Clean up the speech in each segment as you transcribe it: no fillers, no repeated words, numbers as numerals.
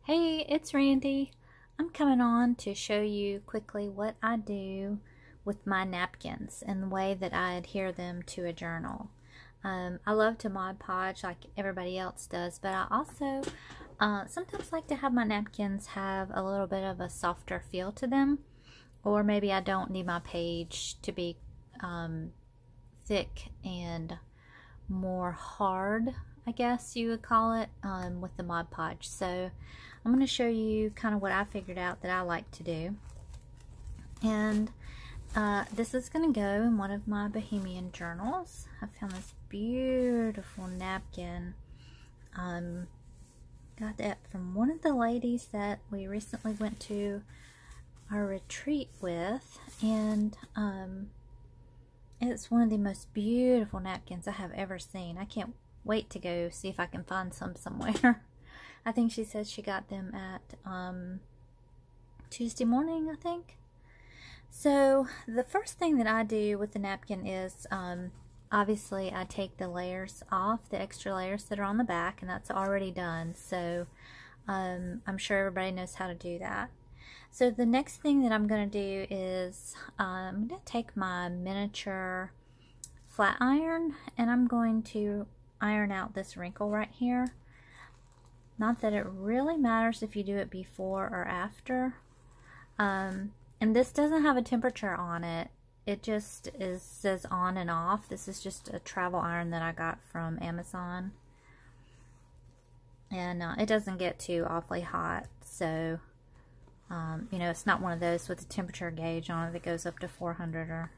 Hey, it's Randy. I'm coming on to show you quickly what I do with my napkins and the way that I adhere them to a journal. I love to Mod Podge like everybody else does, but I also sometimes like to have my napkins have a little bit of a softer feel to them, or maybe I don't need my page to be thick and more hard, I guess you would call it, with the Mod Podge. So I'm going to show you kind of what I figured out that I like to do. And this is going to go in one of my Bohemian journals. I found this beautiful napkin. Got that from one of the ladies that we recently went to our retreat with, and it's one of the most beautiful napkins I have ever seen. I can't wait to go see if I can find some somewhere. I think she said she got them at Tuesday morning, I think. So the first thing that I do with the napkin is obviously I take the layers off, the extra layers that are on the back, and that's already done. So I'm sure everybody knows how to do that. So the next thing that I'm going to do is I'm going to take my miniature flat iron and I'm going to iron out this wrinkle right here. Not that it really matters if you do it before or after. And this doesn't have a temperature on it. It just says on and off. This is just a travel iron that I got from Amazon. And it doesn't get too awfully hot. So, you know, it's not one of those with a temperature gauge on it that goes up to 400 or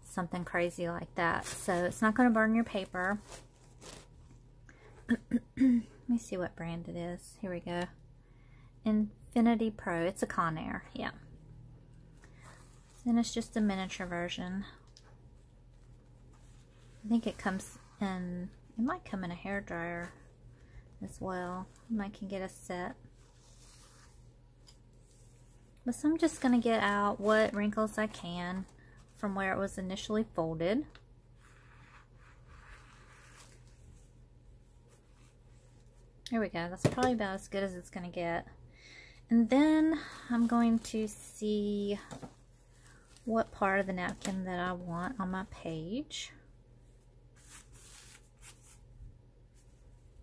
something crazy like that. So it's not going to burn your paper. Let me see what brand it is. Here we go. Infinity Pro. It's a Conair. Yeah. And it's just a miniature version. I think it comes in, it might come in a hairdryer as well. You might can get a set. But so I'm just going to get out what wrinkles I can from where it was initially folded. There we go. That's probably about as good as it's going to get. And then I'm going to see what part of the napkin that I want on my page.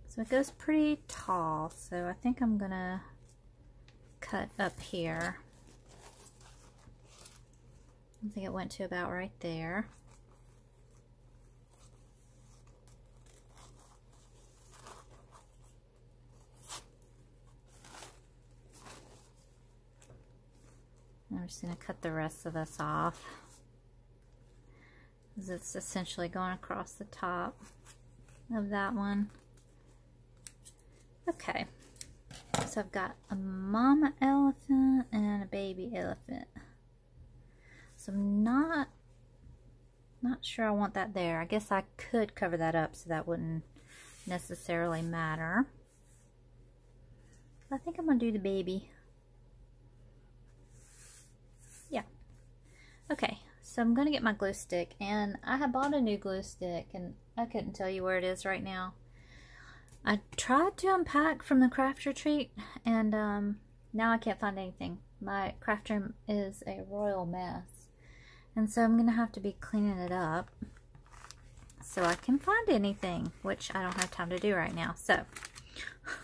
So it goes pretty tall, so I think I'm going to cut up here. I think it went to about right there. I'm just going to cut the rest of this off, because it's essentially going across the top of that one. Okay, so I've got a mama elephant and a baby elephant. So I'm not sure I want that there. I guess I could cover that up so that wouldn't necessarily matter. I think I'm going to do the baby. Okay, so I'm going to get my glue stick, and I have bought a new glue stick, and I couldn't tell you where it is right now. I tried to unpack from the craft retreat, and now I can't find anything. My craft room is a royal mess, and so I'm going to have to be cleaning it up so I can find anything, which I don't have time to do right now. So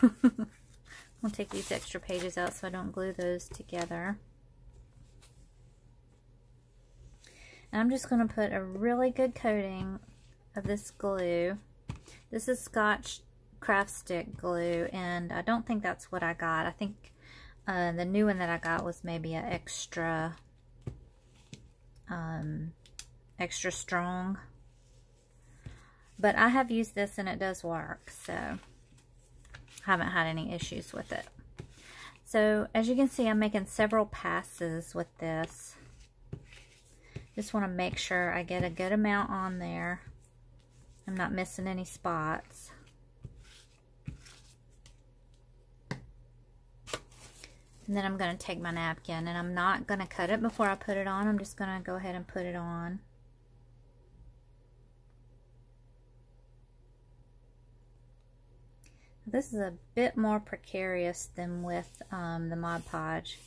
I'll take these extra pages out so I don't glue those together. And I'm just going to put a really good coating of this glue. This is Scotch craft stick glue, and I don't think that's what I got. I think the new one that I got was maybe an extra strong. But I have used this and it does work, so I haven't had any issues with it. So as you can see, I'm making several passes with this. Just want to make sure I get a good amount on there. I'm not missing any spots. And then I'm going to take my napkin, and I'm not going to cut it before I put it on. I'm just going to go ahead and put it on. This is a bit more precarious than with the Mod Podge,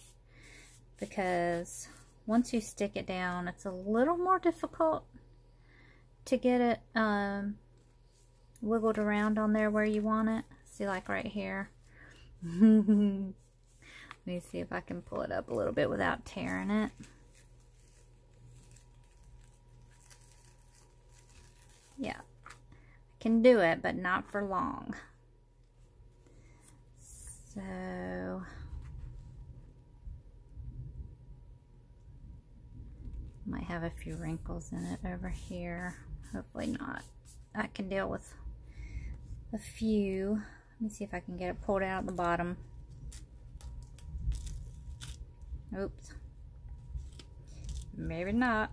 because once you stick it down, it's a little more difficult to get it wiggled around on there where you want it. See, like right here. Let me see if I can pull it up a little bit without tearing it. Yeah, I can do it, but not for long. So might have a few wrinkles in it over here. Hopefully not. I can deal with a few. Let me see if I can get it pulled out at the bottom. Oops. Maybe not.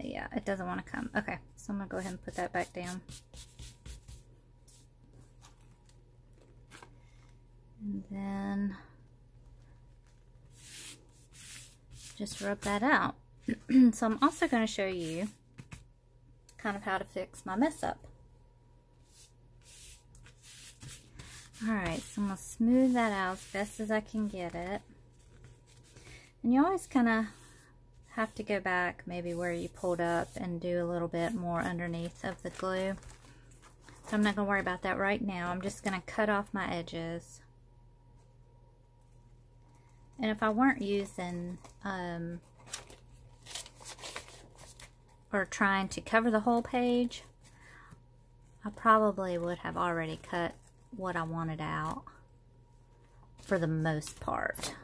Yeah, it doesn't want to come. Okay, so I'm going to go ahead and put that back down. And then just rub that out. So I'm also going to show you kind of how to fix my mess up. Alright, so I'm going to smooth that out as best as I can get it. And you always kind of have to go back maybe where you pulled up and do a little bit more underneath of the glue. So I'm not going to worry about that right now. I'm just going to cut off my edges. And if I weren't using or trying to cover the whole page, I probably would have already cut what I wanted out for the most part.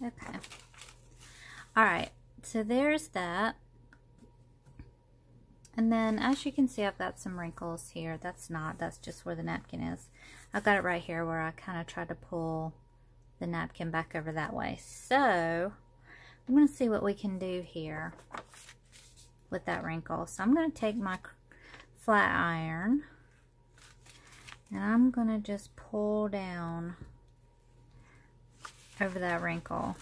Okay. Alright, so there's that. And then as you can see, I've got some wrinkles here. That's just where the napkin is. I've got it right here where I kind of tried to pull the napkin back over that way. So I'm going to see what we can do here with that wrinkle. So I'm going to take my flat iron and I'm going to just pull down over that wrinkle.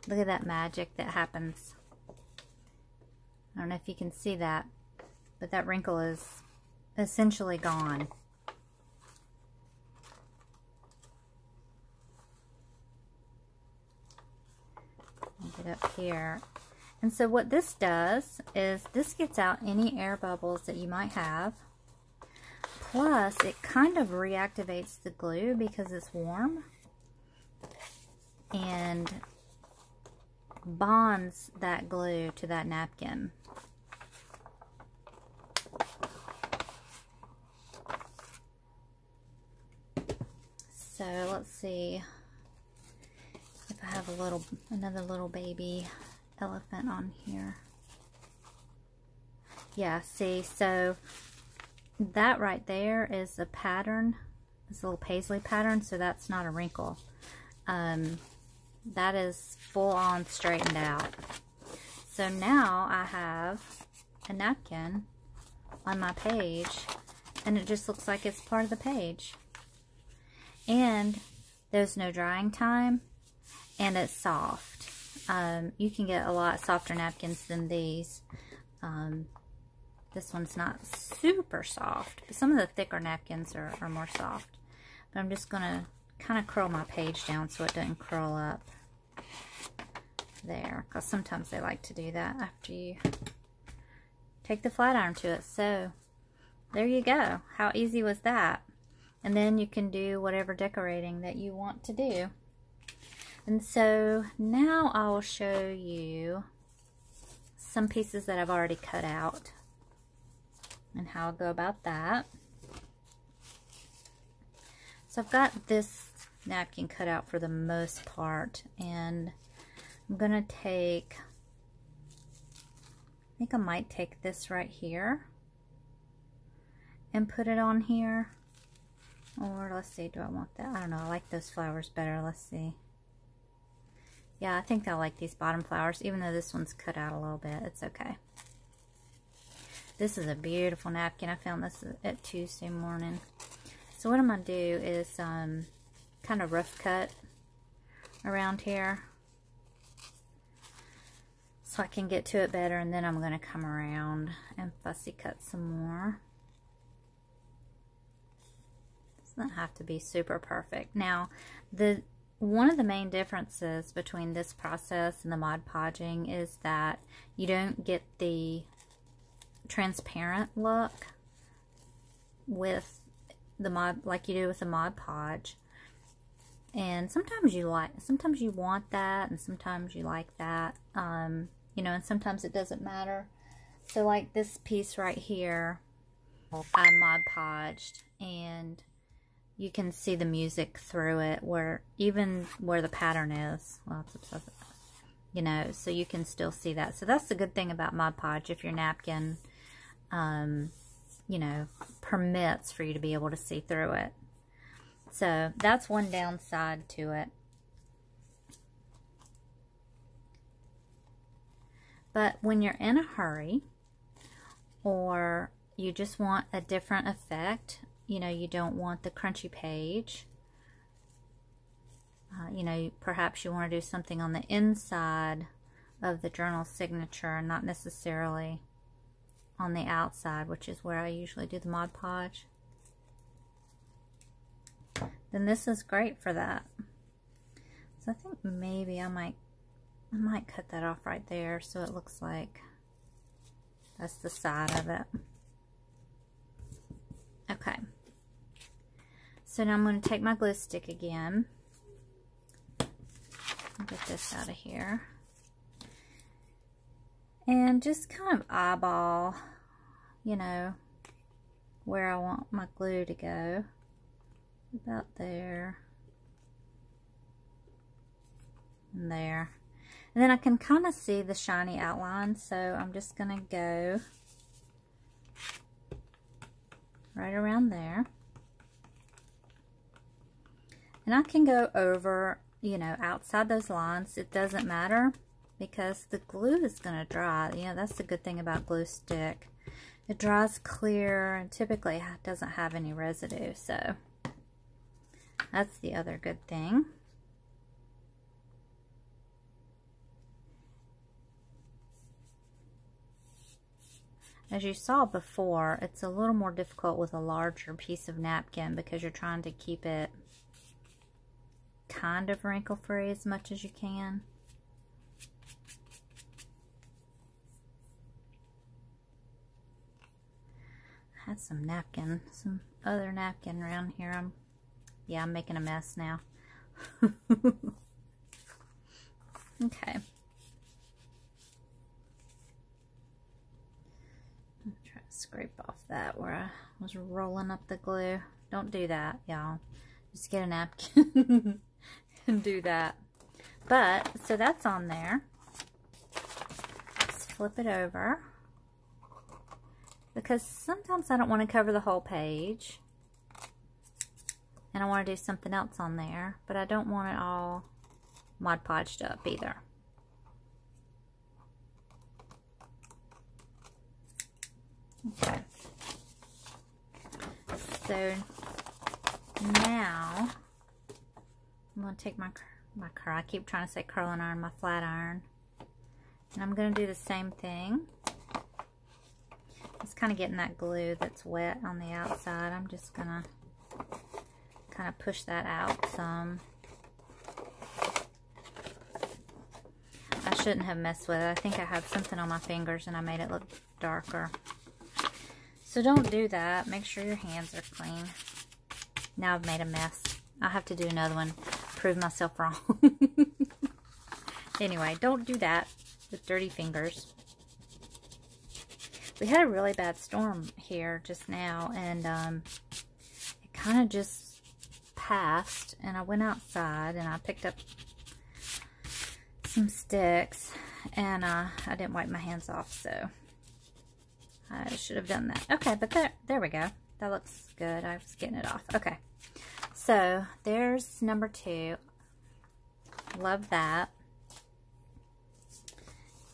Look at that magic that happens. I don't know if you can see that, but that wrinkle is essentially gone. I'll get up here. And so what this does is this gets out any air bubbles that you might have. Plus, it kind of reactivates the glue because it's warm and bonds that glue to that napkin. So let's see if I have another little baby elephant on here. Yeah, see, so that right there is a pattern. It's a little paisley pattern, so that's not a wrinkle. That is full on straightened out. So now I have a napkin on my page and it just looks like it's part of the page. And there's no drying time and it's soft. You can get a lot softer napkins than these. This one's not super soft, but some of the thicker napkins are more soft. But I'm just going to kind of curl my page down so it doesn't curl up there, because sometimes they like to do that after you take the flat iron to it. So there you go. How easy was that? And then you can do whatever decorating that you want to do. And so now I will show you some pieces that I've already cut out and how I'll go about that. So I've got this napkin cut out for the most part, and I'm gonna take, I think I might take this right here and put it on here. Or let's see, do I want that? I don't know, I like those flowers better. Let's see. Yeah, I think they'll like these bottom flowers, even though this one's cut out a little bit. It's okay. This is a beautiful napkin. I found this at Tuesday morning. So what I'm going to do is kind of rough cut around here so I can get to it better, and then I'm going to come around and fussy cut some more. It doesn't have to be super perfect. Now, one of the main differences between this process and the Mod Podging is that you don't get the transparent look with the Mod like you do with the Mod Podge. And sometimes you want that, and sometimes you like that. You know, and sometimes it doesn't matter. So like this piece right here, I Mod Podged, and you can see the music through it, even where the pattern is. Well, it's obsessive, you know, so you can still see that. So that's the good thing about Mod Podge, if your napkin, you know, permits for you to be able to see through it. So that's one downside to it. But when you're in a hurry, or you just want a different effect, you know, you don't want the crunchy page. You know, perhaps you want to do something on the inside of the journal signature, not necessarily on the outside, which is where I usually do the Mod Podge. Then this is great for that. So I think maybe I might cut that off right there so it looks like that's the side of it. Okay. So now I'm going to take my glue stick again. Get this out of here. And just kind of eyeball, you know, where I want my glue to go. About there. And there. And then I can kind of see the shiny outline, so I'm just going to go right around there. And I can go over, you know, outside those lines. It doesn't matter because the glue is going to dry. You know, that's the good thing about glue stick. It dries clear and typically doesn't have any residue, so that's the other good thing. As you saw before, it's a little more difficult with a larger piece of napkin because you're trying to keep it kind of wrinkle-free as much as you can. I had some other napkin around here. I'm making a mess now. Okay. Try to scrape off that where I was rolling up the glue. Don't do that, y'all. Just get a napkin and do that. But, so that's on there. Let's flip it over. Because sometimes I don't want to cover the whole page. And I want to do something else on there. But I don't want it all Mod Podged up either. Okay. So now I'm going to take my I keep trying to say curling iron, my flat iron. And I'm going to do the same thing. It's kind of getting that glue that's wet on the outside. I'm just going to kind of push that out some. I shouldn't have messed with it. I think I had something on my fingers and I made it look darker. So don't do that. Make sure your hands are clean. Now I've made a mess. I'll have to do another one. Prove myself wrong. Anyway, don't do that with dirty fingers. We had a really bad storm here just now, and it kind of just passed, and I went outside and I picked up some sticks, and I didn't wipe my hands off, so I should have done that. Okay, but there we go. That looks good. I was getting it off. Okay, so there's number 2. Love that.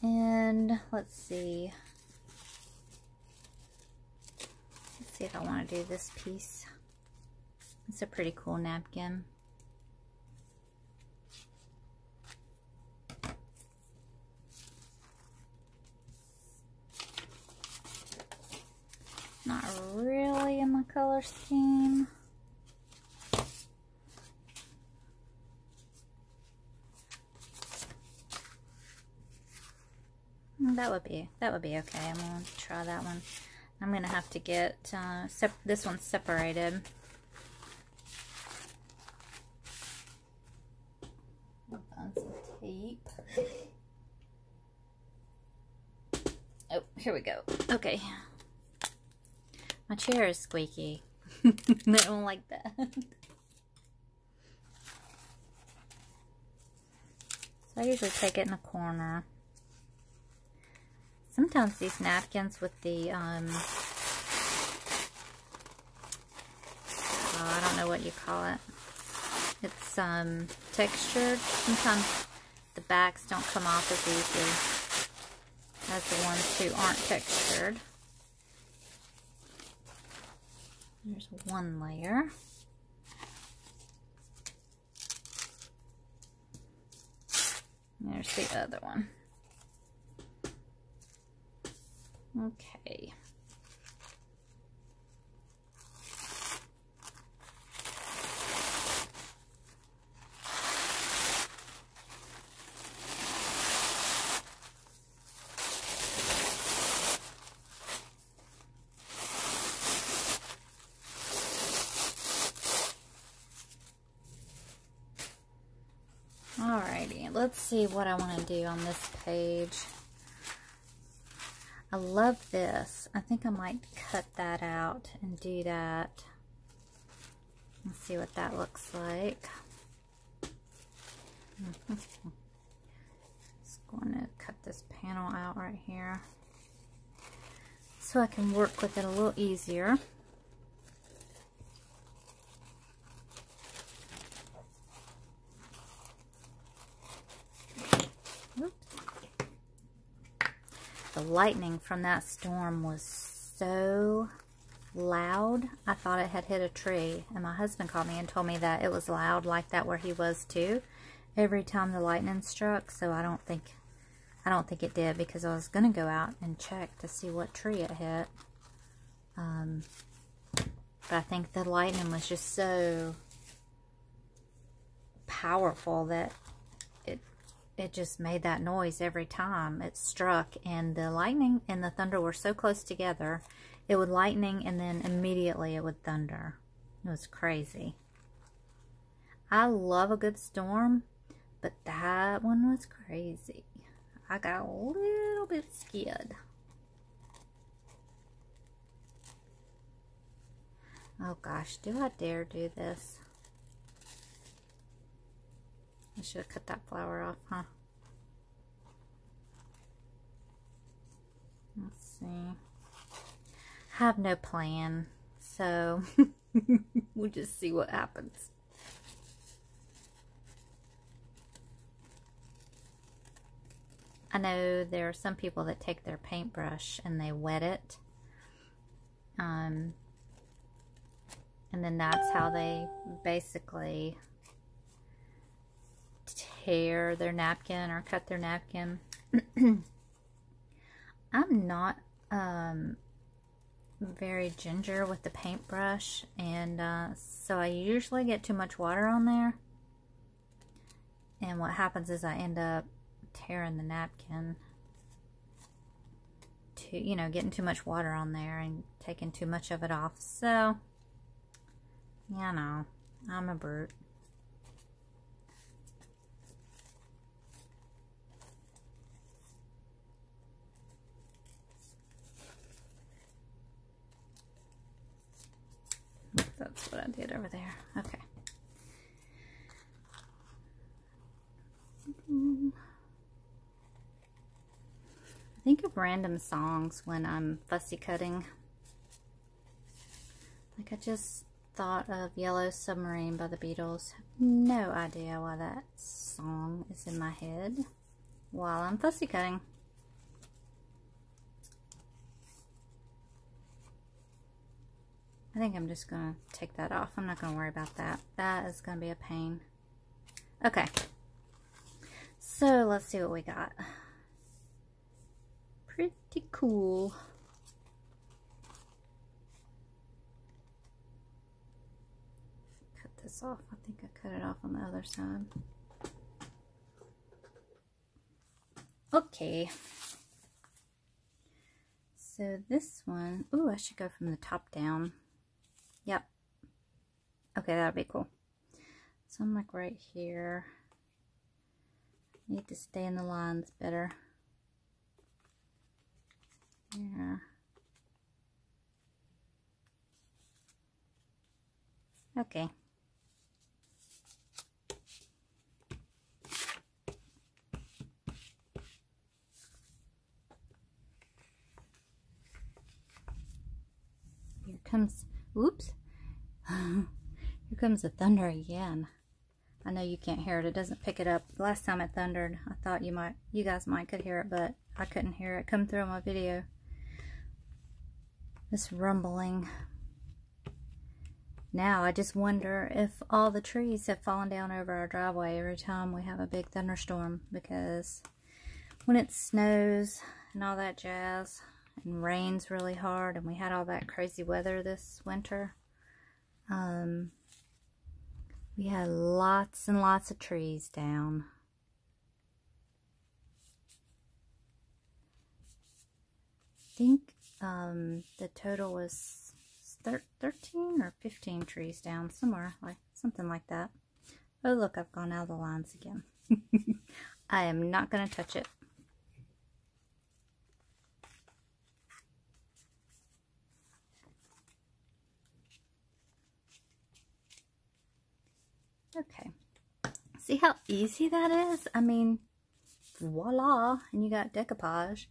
And let's see. Let's see if I want to do this piece. It's a pretty cool napkin. Not really in my color scheme. That would be okay. I'm gonna try that one. I'm gonna have to get this one separated. I'll find some tape. Oh, here we go. Okay. My chair is squeaky. I don't like that. So I usually take it in a corner. Sometimes these napkins with the, I don't know what you call it. It's textured. Sometimes the backs don't come off as easily as the ones who aren't textured. There's one layer. There's the other one. Okay. Alrighty, let's see what I want to do on this page. I love this. I think I might cut that out and do that. Let's see what that looks like. Just going to cut this panel out right here so I can work with it a little easier. The lightning from that storm was so loud. I thought it had hit a tree. And my husband called me and told me that it was loud like that where he was too, every time the lightning struck. So I don't think it did, because I was gonna go out and check to see what tree it hit. But I think the lightning was just so powerful that it just made that noise every time it struck, and the lightning and the thunder were so close together. It would lightning and then immediately it would thunder. It was crazy. I love a good storm, but that one was crazy. I got a little bit scared. Oh gosh, do I dare do this? I should have cut that flower off, huh? Let's see. I have no plan, so we'll just see what happens. I know there are some people that take their paintbrush and they wet it. And then that's how they basically tear their napkin or cut their napkin. I'm not very ginger with the paintbrush, and so I usually get too much water on there, and what happens is I end up tearing the napkin, getting too much water on there and taking too much of it off. So, you know, I'm a brute. That's what I did over there. Okay. I think of random songs when I'm fussy cutting. Like, I just thought of Yellow Submarine by the Beatles. No idea why that song is in my head while I'm fussy cutting. I think I'm just going to take that off. I'm not going to worry about that. That is going to be a pain. Okay. So let's see what we got. Pretty cool. Cut this off. I think I cut it off on the other side. Okay. So this one, ooh, I should go from the top down. Yep. Okay, that'll be cool. So I'm like right here. Need to stay in the lines better. Yeah. Okay. Here comes, oops. Here comes the thunder again. I know you can't hear it. It doesn't pick it up. The last time it thundered, I thought you guys might could hear it, but I couldn't hear it come through on my video. This rumbling. Now I just wonder if all the trees have fallen down over our driveway every time we have a big thunderstorm, because when it snows and all that jazz and rains really hard, and we had all that crazy weather this winter, we had lots and lots of trees down. I think the total was 13 or 15 trees down, somewhere, like something like that. Oh look, I've gone out of the lines again. I am not going to touch it. Okay, see how easy that is? I mean, voila, and you got decoupage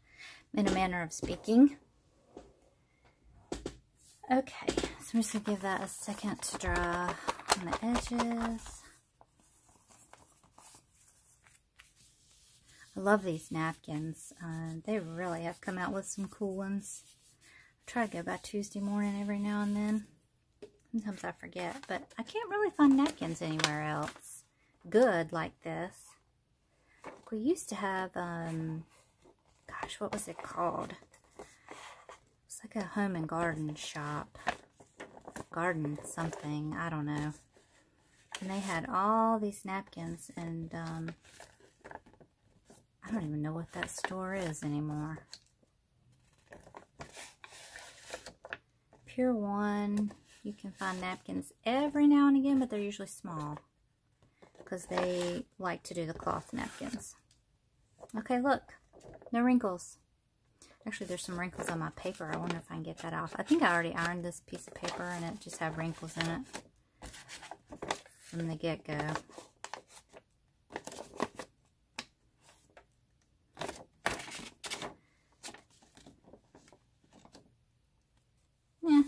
in a manner of speaking. Okay, so I'm just going to give that a second to dry on the edges. I love these napkins. They really have come out with some cool ones. I try to go by Tuesday morning every now and then. Sometimes I forget, but I can't really find napkins anywhere else good like this. We used to have, gosh, what was it called? It's like a home and garden shop. Garden something, I don't know. And they had all these napkins, and I don't even know what that store is anymore. Pier 1. You can find napkins every now and again, but they're usually small because they like to do the cloth napkins. Okay, look. No wrinkles. Actually, there's some wrinkles on my paper. I wonder if I can get that off. I think I already ironed this piece of paper and it just had wrinkles in it from the get-go. Yeah.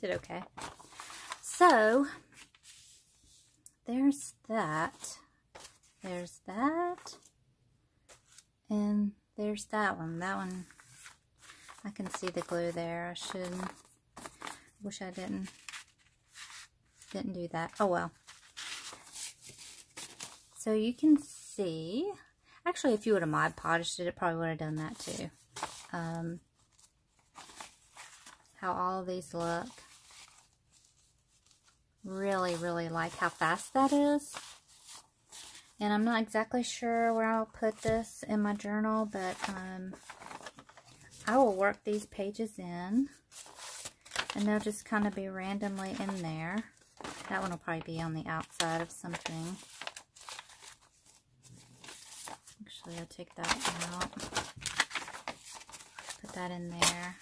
Did okay. So there's that. There's that. And there's that one. That one, I can see the glue there. Wish I didn't do that. Oh well. So you can see, actually if you would have Mod Podged it, it probably would have done that too. How all of these look. Really, really like how fast that is. And I'm not exactly sure where I'll put this in my journal, but I will work these pages in, and they'll just kind of be randomly in there. That one will probably be on the outside of something. Actually, I'll take that out. Put that in there.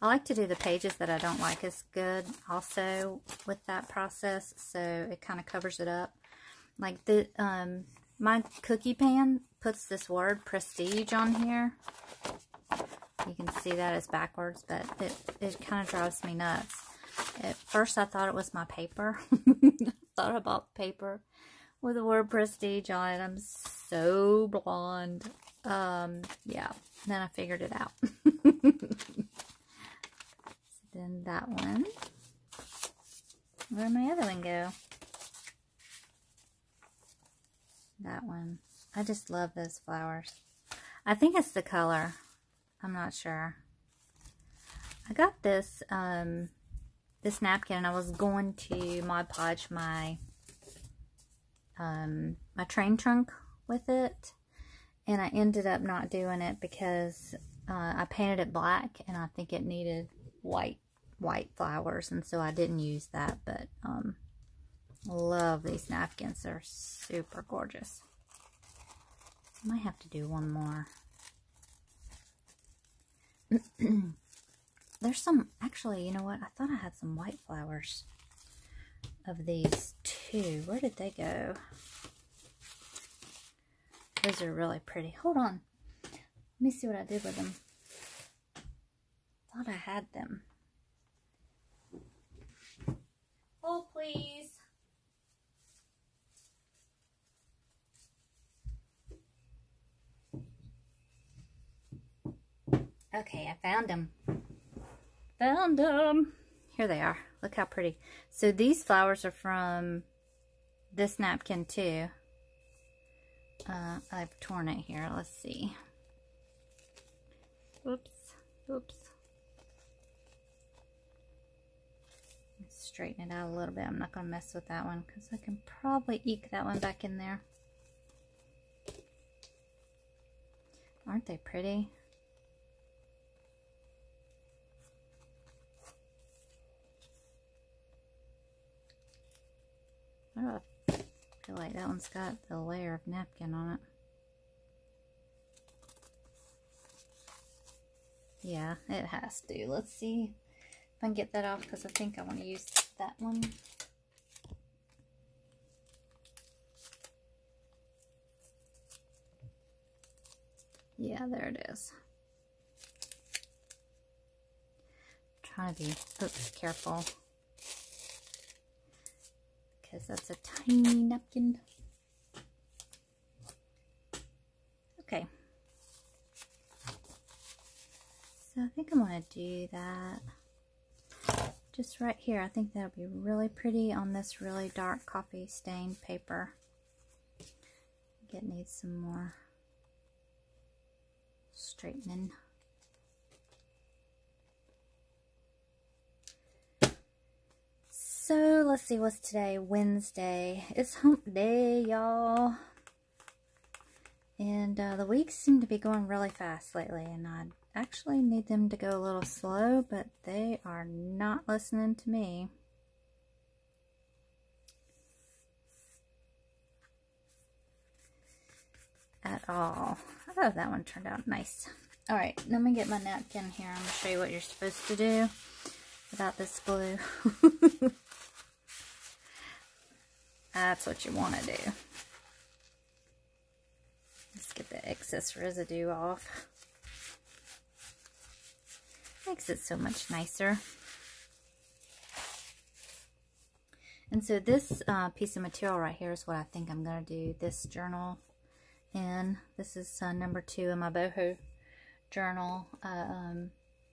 I like to do the pages that I don't like as good also with that process, so it kind of covers it up. Like the my cookie pan puts this word prestige on here. You can see that as backwards, but it kind of drives me nuts. At first I thought it was my paper. I thought I bought paper with the word prestige on it. I'm so blonde. Yeah, then I figured it out. then that one. Where'd my other one go? That one. I just love those flowers. I think it's the color. I'm not sure. I got this this napkin, and I was going to Mod Podge my my train trunk with it, and I ended up not doing it because I painted it black, and I think it needed white flowers, and so I didn't use that. But love these napkins. They're super gorgeous. I might have to do one more. There's some, actually, you know what? I thought I had some white flowers of these too. Where did they go? Those are really pretty. Hold on. Let me see what I did with them. Thought I had them. Hold, please. Okay, I found them. Found them. Here they are. Look how pretty. So these flowers are from this napkin too. I've torn it here. Let's see. Oops. Oops. Let's straighten it out a little bit. I'm not going to mess with that one because I can probably eke that one back in there. Aren't they pretty? I feel like that one's got the layer of napkin on it. Yeah, it has to. Let's see if I can get that off because I think I want to use that one. Yeah, there it is. I'm trying to be careful. Because that's a tiny napkin. Okay. So I think I'm going to do that just right here. I think that'll be really pretty on this really dark coffee stained paper. I think it needs some more straightening. So let's see, what's today? Wednesday. It's hump day, y'all. And the weeks seem to be going really fast lately, and I actually need them to go a little slow, but they are not listening to me. At all. Oh, that one turned out nice. Alright, let me get my napkin here. I'm going to show you what you're supposed to do without this glue. That's what you want to do. Let's get the excess residue off. Makes it so much nicer. And so this piece of material right here is what I think I'm going to do this journal in. This is number 2 in my boho journal.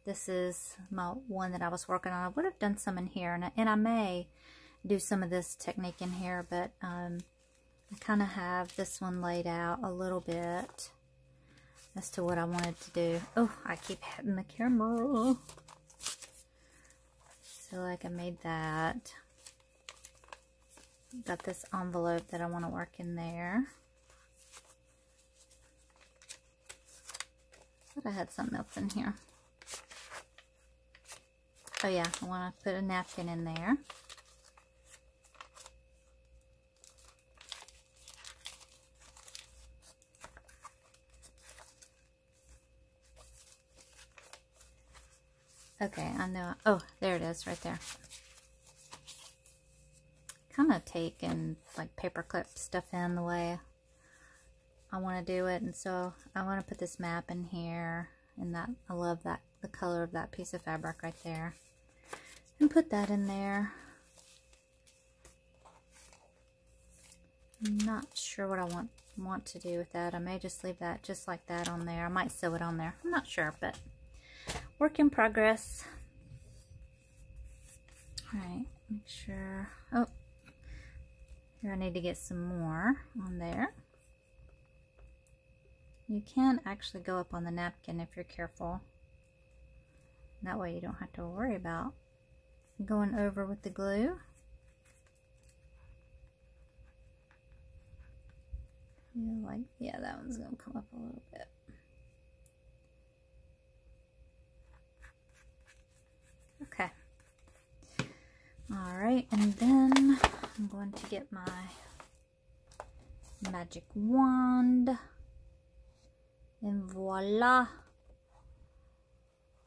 This is my one that I was working on. I would have done some in here, and I may do some of this technique in here, but I kind of have this one laid out a little bit as to what I wanted to do. Oh, I keep hitting the camera. So like I made that. Got this envelope that I want to work in there. But I had something else in here. Oh yeah, I want to put a napkin in there. Okay, I know. Oh, there it is, right there. Kind of take and like paper clip stuff in the way I want to do it, and so I want to put this map in here, and that I love that the color of that piece of fabric right there, and put that in there. I'm not sure what I want to do with that. I may just leave that just like that on there. I might sew it on there. I'm not sure, but work in progress. Alright, make sure. Oh, here I need to get some more on there. You can actually go up on the napkin if you're careful. That way you don't have to worry about going over with the glue. Yeah, that one's gonna come up a little bit. Okay. Alright, and then I'm going to get my magic wand. And voila!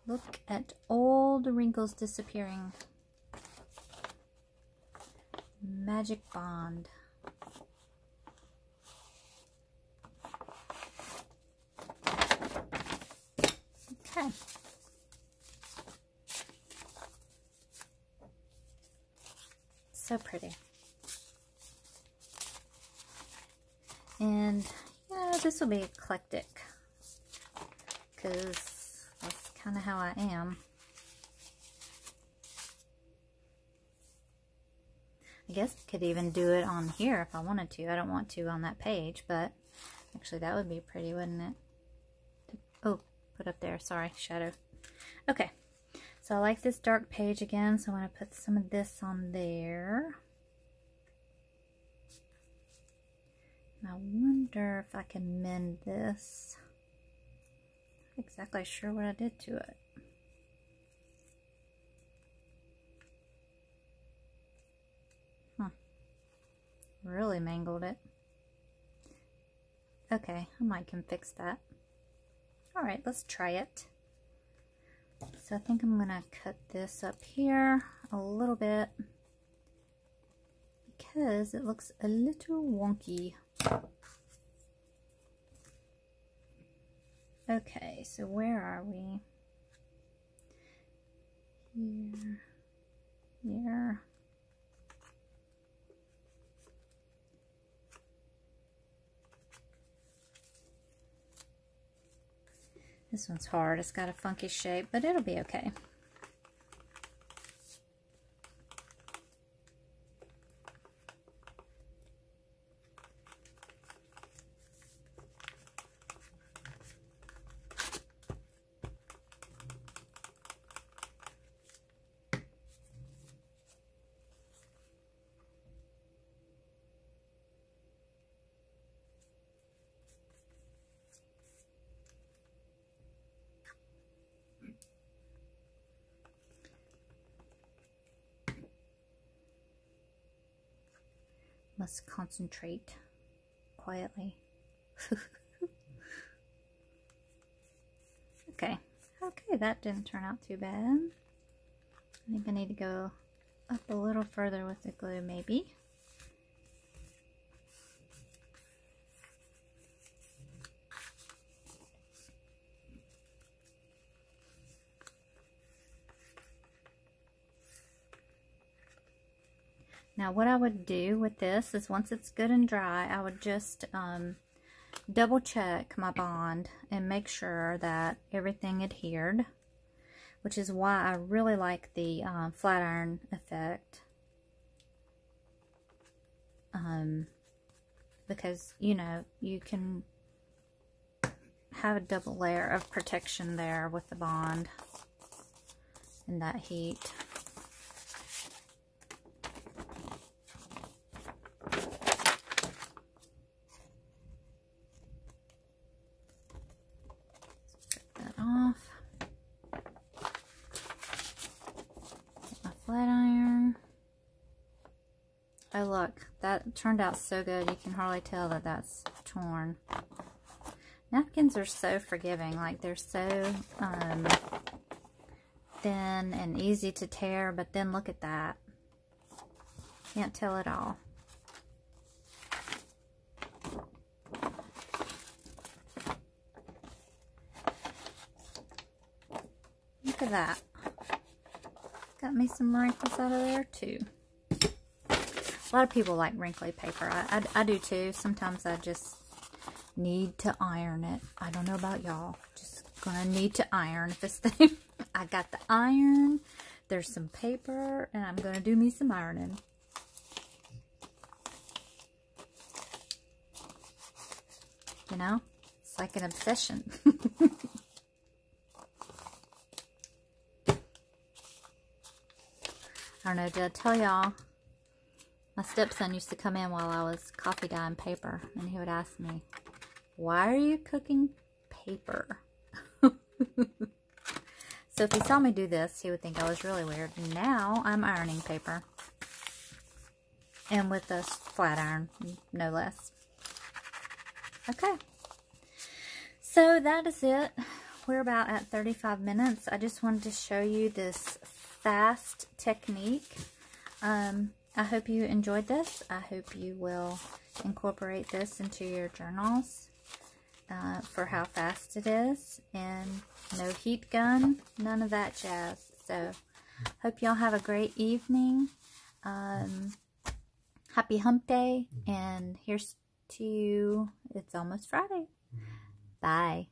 Look at all the wrinkles disappearing. Magic bond. Okay. So pretty. And yeah, this will be eclectic because that's kind of how I am. I guess I could even do it on here if I wanted to. I don't want to on that page, but actually that would be pretty, wouldn't it? Oh, put up there. Sorry, shadow. Okay, so I like this dark page again, so I'm going to put some of this on there. I wonder if I can mend this. Not exactly sure what I did to it. Really mangled it. Okay, I might can fix that. Alright, let's try it. So I think I'm gonna cut this up here a little bit because it looks a little wonky. Okay, so where are we? Here, here. This one's hard. It's got a funky shape, but it'll be okay. Must concentrate quietly. Okay, that didn't turn out too bad. I think I need to go up a little further with the glue, maybe. Now what I would do with this is once it's good and dry, I would just double check my bond and make sure that everything adhered, which is why I really like the flat iron effect. Because, you know, you can have a double layer of protection there with the bond and that heat. Flat iron. Oh look, that turned out so good. You can hardly tell that that's torn. Napkins are so forgiving. Like, they're so thin and easy to tear, but then look at that. Can't tell at all. Look at that. Got me some wrinkles out of there too. A lot of people like wrinkly paper. I do too. Sometimes I just need to iron it. I don't know about y'all. Just gonna need to iron this thing. I got the iron, there's some paper, and I'm going to do me some ironing. You know, it's like an obsession. I don't know, did I tell y'all? My stepson used to come in while I was coffee dyeing paper, and he would ask me, "Why are you cooking paper?" So if he saw me do this, he would think I was really weird. Now I'm ironing paper. And with a flat iron, no less. Okay. So that is it. We're about at 35 minutes. I just wanted to show you this fast technique. I hope you enjoyed this. I hope you will incorporate this into your journals for how fast it is. And no heat gun, none of that jazz. So, hope y'all have a great evening. Happy hump day. And here's to you. It's almost Friday. Bye.